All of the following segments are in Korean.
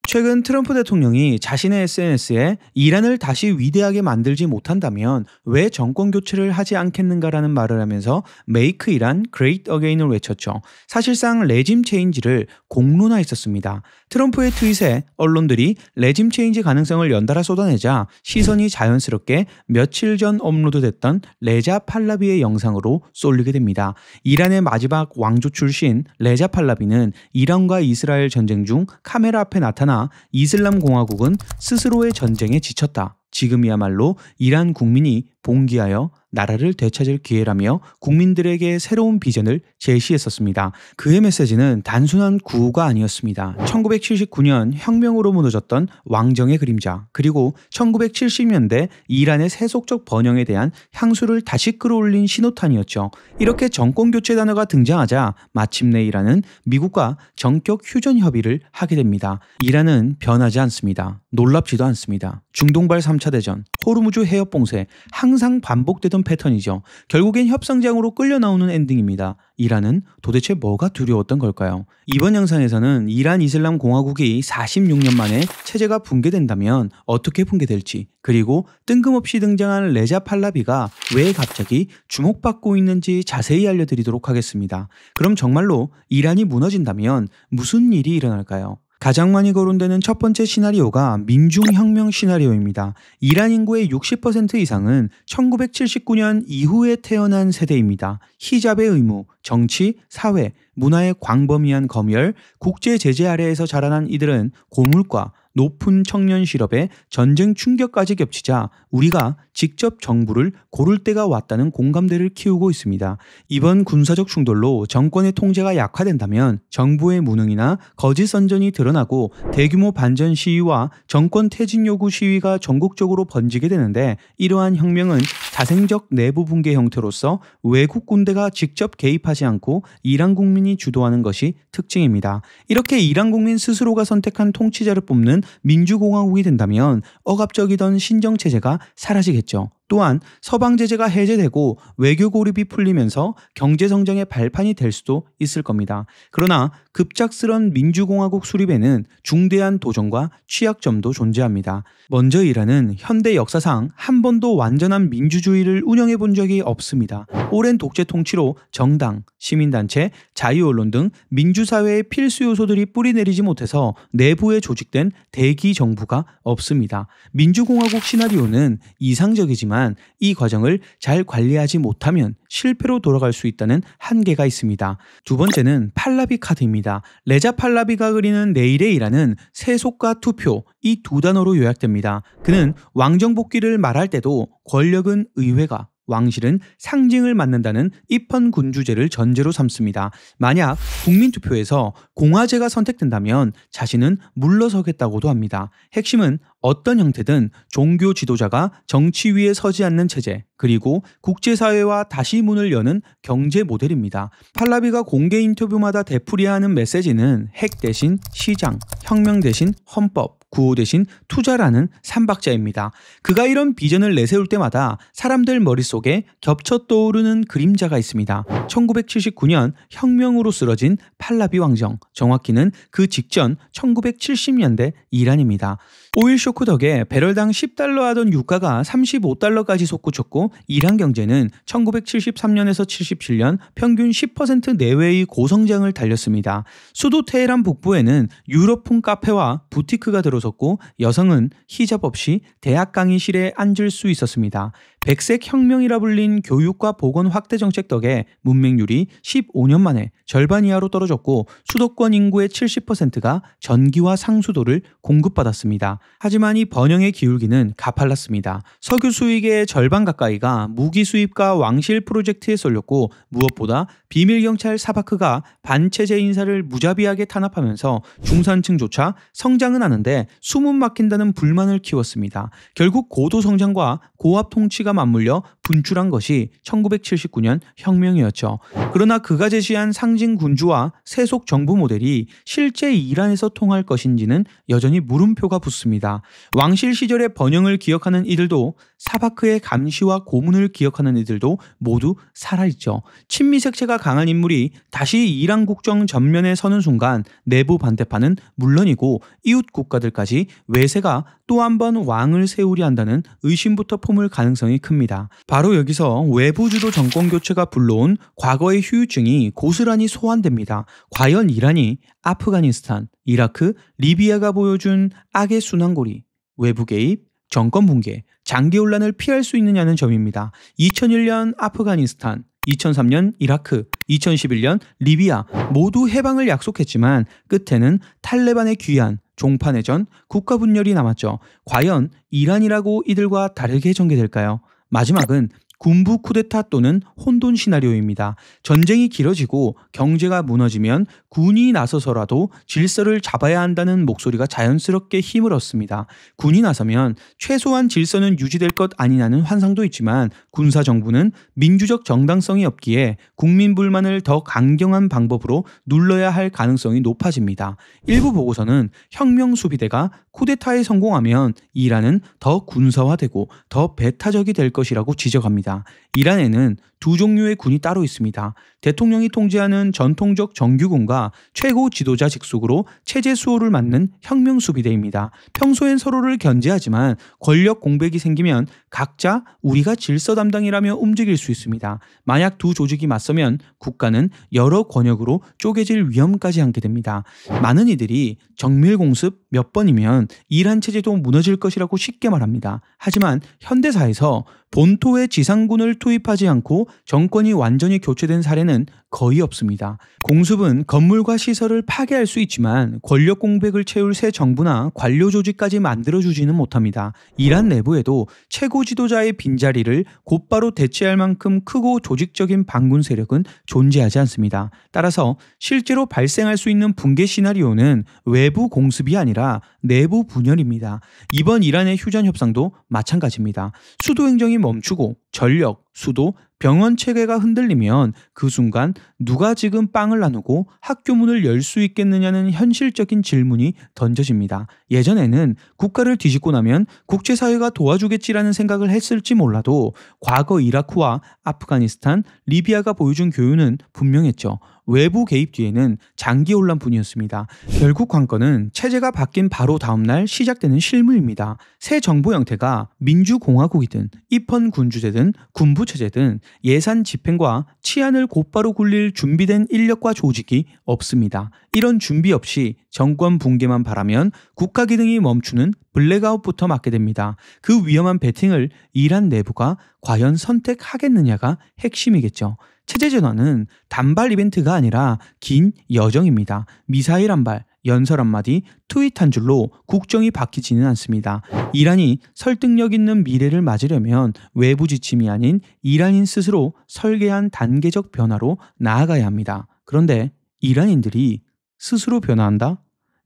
최근 트럼프 대통령이 자신의 SNS에 이란을 다시 위대하게 만들지 못한다면 왜 정권 교체를 하지 않겠는가라는 말을 하면서 Make Iran Great Again을 외쳤죠. 사실상 레짐 체인지를 공론화했었습니다. 트럼프의 트윗에 언론들이 레짐 체인지 가능성을 연달아 쏟아내자 시선이 자연스럽게 며칠 전 업로드됐던 레자 팔라비의 영상으로 쏠리게 됩니다. 이란의 마지막 왕조 출신 레자 팔라비는 이란과 이스라엘 전쟁 중 카메라 앞에 나타나 이슬람 공화국은 스스로의 전쟁에 지쳤다. 지금이야말로 이란 국민이 봉기하여 나라를 되찾을 기회라며 국민들에게 새로운 비전을 제시했었습니다. 그의 메시지는 단순한 구호가 아니었습니다. 1979년 혁명으로 무너졌던 왕정의 그림자, 그리고 1970년대 이란의 세속적 번영에 대한 향수를 다시 끌어올린 신호탄이었죠. 이렇게 정권 교체 단어가 등장하자 마침내 이란은 미국과 전격 휴전 협의를 하게 됩니다. 이란은 변하지 않습니다. 놀랍지도 않습니다. 중동발 3차 대전, 호르무즈 해협 봉쇄, 항상 반복되던 패턴이죠. 결국엔 협상장으로 끌려 나오는 엔딩입니다. 이란은 도대체 뭐가 두려웠던 걸까요? 이번 영상에서는 이란 이슬람 공화국이 46년 만에 체제가 붕괴된다면 어떻게 붕괴될지, 그리고 뜬금없이 등장한 레자 팔라비가 왜 갑자기 주목받고 있는지 자세히 알려드리도록 하겠습니다. 그럼 정말로 이란이 무너진다면 무슨 일이 일어날까요? 가장 많이 거론되는 첫 번째 시나리오가 민중혁명 시나리오입니다. 이란 인구의 60% 이상은 1979년 이후에 태어난 세대입니다. 히잡의 의무, 정치, 사회, 문화의 광범위한 검열, 국제 제재 아래에서 자라난 이들은 고물가, 높은 청년 실업에 전쟁 충격까지 겹치자 우리가 직접 정부를 고를 때가 왔다는 공감대를 키우고 있습니다. 이번 군사적 충돌로 정권의 통제가 약화된다면 정부의 무능이나 거짓 선전이 드러나고 대규모 반전 시위와 정권 퇴진 요구 시위가 전국적으로 번지게 되는데, 이러한 혁명은 자생적 내부 붕괴 형태로서 외국 군대가 직접 개입하지 않고 이란 국민이 주도하는 것이 특징입니다. 이렇게 이란 국민 스스로가 선택한 통치자를 뽑는 민주공화국이 된다면 억압적이던 신정체제가 사라지겠죠. 또한 서방 제재가 해제되고 외교 고립이 풀리면서 경제 성장의 발판이 될 수도 있을 겁니다. 그러나 급작스런 민주공화국 수립에는 중대한 도전과 취약점도 존재합니다. 먼저 이란은 현대 역사상 한 번도 완전한 민주주의를 운영해 본 적이 없습니다. 오랜 독재 통치로 정당, 시민단체, 자유언론 등 민주사회의 필수 요소들이 뿌리내리지 못해서 내부에 조직된 대기 정부가 없습니다. 민주공화국 시나리오는 이상적이지만 이 과정을 잘 관리하지 못하면 실패로 돌아갈 수 있다는 한계가 있습니다. 두 번째는 팔라비 카드입니다. 레자 팔라비가 그리는 내일의 이란은 세속과 투표, 이 두 단어로 요약됩니다. 그는 왕정 복귀를 말할 때도 권력은 의회가, 왕실은 상징을 맡는다는 입헌군주제를 전제로 삼습니다. 만약 국민투표에서 공화제가 선택된다면 자신은 물러서겠다고도 합니다. 핵심은 어떤 형태든 종교 지도자가 정치 위에 서지 않는 체제, 그리고 국제사회와 다시 문을 여는 경제 모델입니다. 팔라비가 공개 인터뷰마다 되풀이하는 메시지는 핵 대신 시장, 혁명 대신 헌법, 구호 대신 투자라는 삼박자입니다. 그가 이런 비전을 내세울 때마다 사람들 머릿속에 겹쳐 떠오르는 그림자가 있습니다. 1979년 혁명으로 쓰러진 팔라비 왕정, 정확히는 그 직전 1970년대 이란입니다. 오일 쇼크 덕에 배럴당 10달러 하던 유가가 35달러까지 솟구쳤고 이란 경제는 1973년에서 77년 평균 10% 내외의 고성장을 달렸습니다. 수도 테헤란 북부에는 유럽풍 카페와 부티크가 들어섰고 여성은 히잡 없이 대학 강의실에 앉을 수 있었습니다. 백색 혁명이라 불린 교육과 보건 확대 정책 덕에 문맹률이 15년 만에 절반 이하로 떨어졌고 수도권 인구의 70%가 전기와 상수도를 공급받았습니다. 하지만 이 번영의 기울기는 가팔랐습니다. 석유 수익의 절반 가까이가 무기 수입과 왕실 프로젝트에 쏠렸고 무엇보다 비밀경찰 사바크가 반체제 인사를 무자비하게 탄압하면서 중산층조차 성장은 하는데 숨은 막힌다는 불만을 키웠습니다. 결국 고도 성장과 고압 통치가 맞물려 분출한 것이 1979년 혁명이었죠. 그러나 그가 제시한 상징 군주와 세속 정부 모델이 실제 이란에서 통할 것인지는 여전히 물음표가 붙습니다. 왕실 시절의 번영을 기억하는 이들도 사바크의 감시와 고문을 기억하는 이들도 모두 살아있죠. 친미 색채가 강한 인물이 다시 이란 국정 전면에 서는 순간 내부 반대파는 물론이고 이웃 국가들까지 외세가 또 한 번 왕을 세우려 한다는 의심부터 품을 가능성이 큽니다. 바로 여기서 외부 주도 정권 교체가 불러온 과거의 후유증이 고스란히 소환됩니다. 과연 이란이 아프가니스탄, 이라크, 리비아가 보여준 악의 순환고리, 외부 개입, 정권 붕괴, 장기 혼란을 피할 수 있느냐는 점입니다. 2001년 아프가니스탄, 2003년 이라크, 2011년 리비아 모두 해방을 약속했지만 끝에는 탈레반의 귀환, 종판해전, 국가분열이 남았죠. 과연 이란이라고 이들과 다르게 전개될까요? 마지막은 군부 쿠데타 또는 혼돈 시나리오입니다. 전쟁이 길어지고 경제가 무너지면 군이 나서서라도 질서를 잡아야 한다는 목소리가 자연스럽게 힘을 얻습니다. 군이 나서면 최소한 질서는 유지될 것 아니냐는 환상도 있지만 군사정부는 민주적 정당성이 없기에 국민 불만을 더 강경한 방법으로 눌러야 할 가능성이 높아집니다. 일부 보고서는 혁명 수비대가 쿠데타에 성공하면 이란은 더 군사화되고 더 배타적이 될 것이라고 지적합니다. 이란에는 두 종류의 군이 따로 있습니다. 대통령이 통제하는 전통적 정규군과 최고 지도자 직속으로 체제 수호를 맡는 혁명 수비대입니다. 평소엔 서로를 견제하지만 권력 공백이 생기면 각자 우리가 질서 담당이라며 움직일 수 있습니다. 만약 두 조직이 맞서면 국가는 여러 권역으로 쪼개질 위험까지 안게 됩니다. 많은 이들이 정밀 공습 몇 번이면 이란 체제도 무너질 것이라고 쉽게 말합니다. 하지만 현대사에서 본토에 지상군을 투입하지 않고 정권이 완전히 교체된 사례는 거의 없습니다. 공습은 건물과 시설을 파괴할 수 있지만 권력 공백을 채울 새 정부나 관료 조직까지 만들어주지는 못합니다. 이란 내부에도 최고 지도자의 빈자리를 곧바로 대체할 만큼 크고 조직적인 반군 세력은 존재하지 않습니다. 따라서 실제로 발생할 수 있는 붕괴 시나리오는 외부 공습이 아니라 내부 분열입니다. 이번 이란의 휴전 협상도 마찬가지입니다. 수도 행정이 멈추고 전력, 수도, 병원 체계가 흔들리면 그 순간 누가 지금 빵을 나누고 학교 문을 열 수 있겠느냐는 현실적인 질문이 던져집니다. 예전에는 국가를 뒤집고 나면 국제사회가 도와주겠지라는 생각을 했을지 몰라도 과거 이라크와 아프가니스탄, 리비아가 보여준 교훈은 분명했죠. 외부 개입 뒤에는 장기 혼란뿐이었습니다. 결국 관건은 체제가 바뀐 바로 다음날 시작되는 실무입니다. 새 정부 형태가 민주공화국이든 입헌군주제든 군부체제든 예산 집행과 치안을 곧바로 굴릴 준비된 인력과 조직이 없습니다. 이런 준비 없이 정권 붕괴만 바라면 국가 기능이 멈추는 블랙아웃부터 맞게 됩니다. 그 위험한 배팅을 이란 내부가 과연 선택하겠느냐가 핵심이겠죠. 체제 전환은 단발 이벤트가 아니라 긴 여정입니다. 미사일 한 발, 연설 한마디, 트윗 한 줄로 국정이 바뀌지는 않습니다. 이란이 설득력 있는 미래를 맞으려면 외부 지침이 아닌 이란인 스스로 설계한 단계적 변화로 나아가야 합니다. 그런데 이란인들이 스스로 변화한다?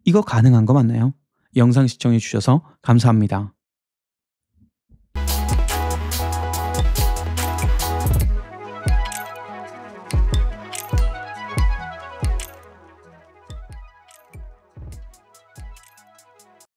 이거 가능한 거 맞나요? 영상 시청해 주셔서 감사합니다.